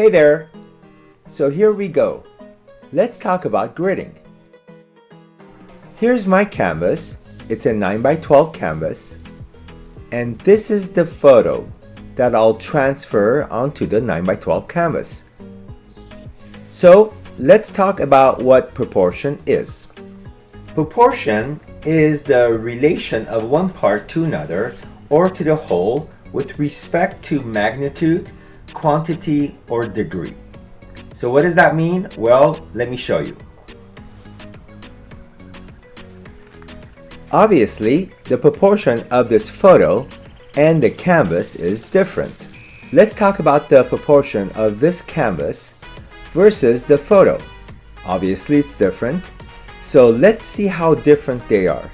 Hey there! So here we go. Let's talk about gridding. Here's my canvas. It's a 9x12 canvas. And this is the photo that I'll transfer onto the 9x12 canvas. So let's talk about what proportion is. Proportion is the relation of one part to another or to the whole with respect to magnitude, quantity, or degree. So what does that mean? Well, let me show you. Obviously, the proportion of this photo and the canvas is different. Let's talk about the proportion of this canvas versus the photo. Obviously, it's different. So let's see how different they are.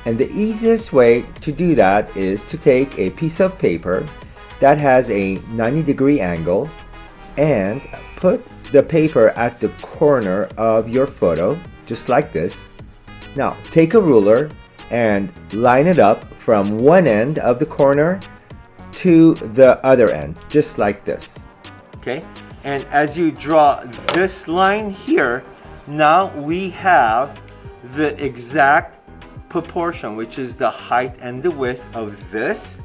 And the easiest way to do that is to take a piece of paper that has a 90-degree angle and put the paper at the corner of your photo, just like this. Now, take a ruler and line it up from one end of the corner to the other end, just like this. Okay? And as you draw this line here, now we have the exact proportion, which is the height and the width of this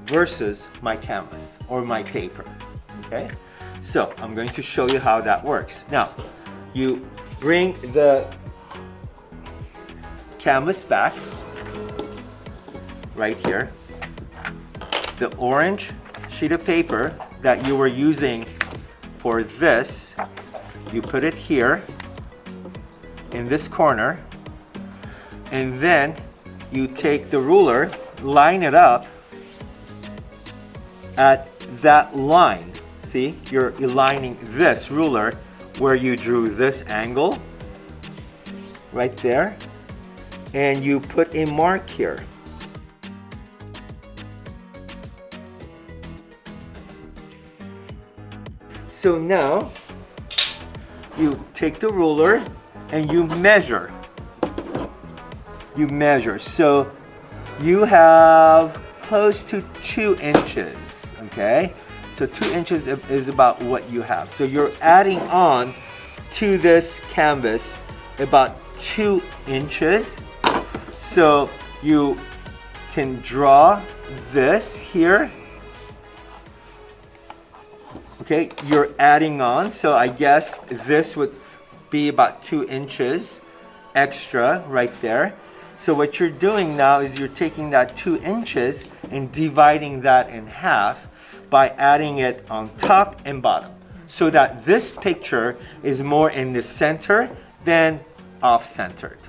versus my canvas or my paper. Okay? So I'm going to show you how that works. Now, you bring the canvas back right here. The orange sheet of paper that you were using for this, you put it here in this corner, and then you take the ruler, line it up at that line. See, you're aligning this ruler where you drew this angle right there, and you put a mark here. So now you take the ruler and you measure. So you have close to 2 inches, okay? So 2 inches is about what you have. So you're adding on to this canvas about 2 inches. So you can draw this here. Okay, you're adding on. So I guess this would be about 2 inches extra right there. So what you're doing now is you're taking that 2 inches and dividing that in half by adding it on top and bottom, so that this picture is more in the center than off-centered.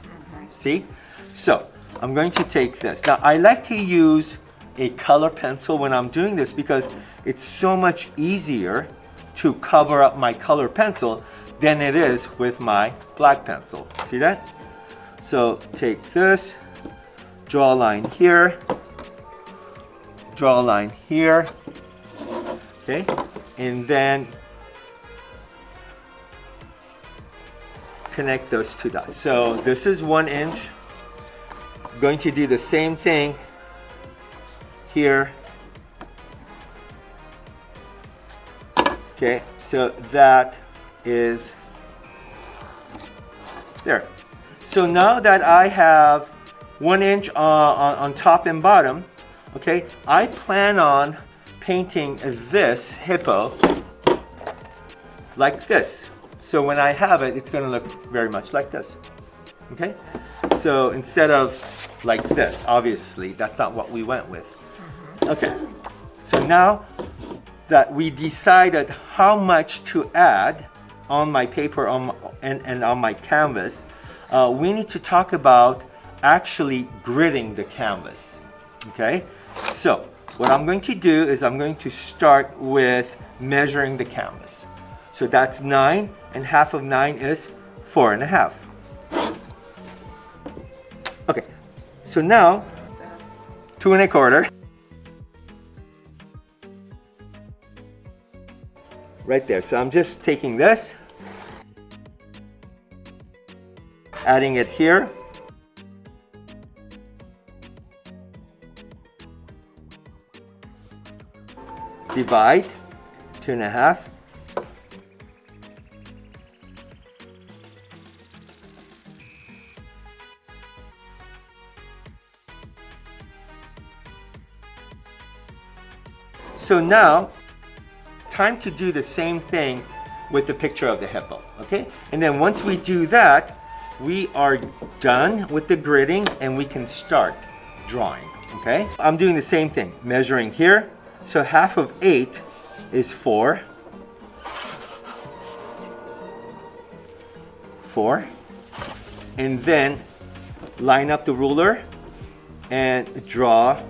See? So I'm going to take this. Now I like to use a color pencil when I'm doing this because it's so much easier to cover up my color pencil than it is with my black pencil. See that? So take this, draw a line here, draw a line here, okay, and then connect those two dots. So this is 1 inch. I'm going to do the same thing here. Okay, so that is there. So now that I have 1 inch on top and bottom, okay, I plan on painting this hippo like this. So when I have it, it's going to look very much like this. Okay? So instead of like this, obviously, that's not what we went with. Okay. So now that we decided how much to add on my paper and on my canvas, we need to talk about actually gridding the canvas. Okay? So what I'm going to do is I'm going to start with measuring the canvas. So that's 9, and half of 9 is 4.5. Okay, so now 2 1/4. Right there. So I'm just taking this, adding it here. Divide 2.5. So now, time to do the same thing with the picture of the hippo, okay? And then once we do that, we are done with the gridding and we can start drawing, okay? I'm doing the same thing, measuring here. So half of 8 is 4. 4. And then line up the ruler and draw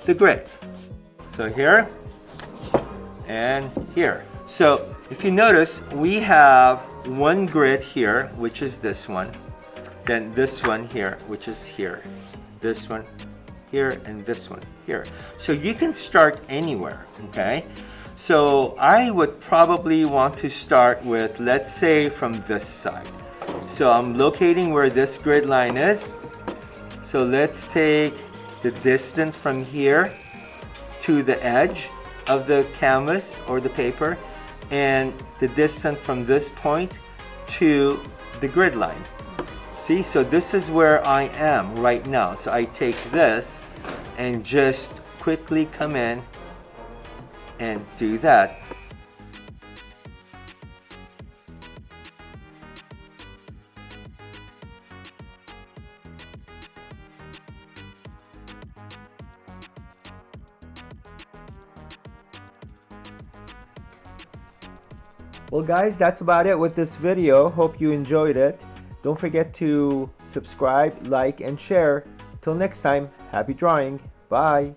the grid. So here and here. So if you notice, we have one grid here, which is this one. Then this one here, which is here. This one here and this one here. So you can start anywhere, okay? So I would probably want to start with, let's say, from this side. So I'm locating where this grid line is. So let's take the distance from here to the edge of the canvas or the paper, and the distance from this point to the grid line. See, so this is where I am right now. So I take this and just quickly come in and do that. Well guys, that's about it with this video. Hope you enjoyed it. Don't forget to subscribe, like, and share. Till next time, happy drawing. Bye.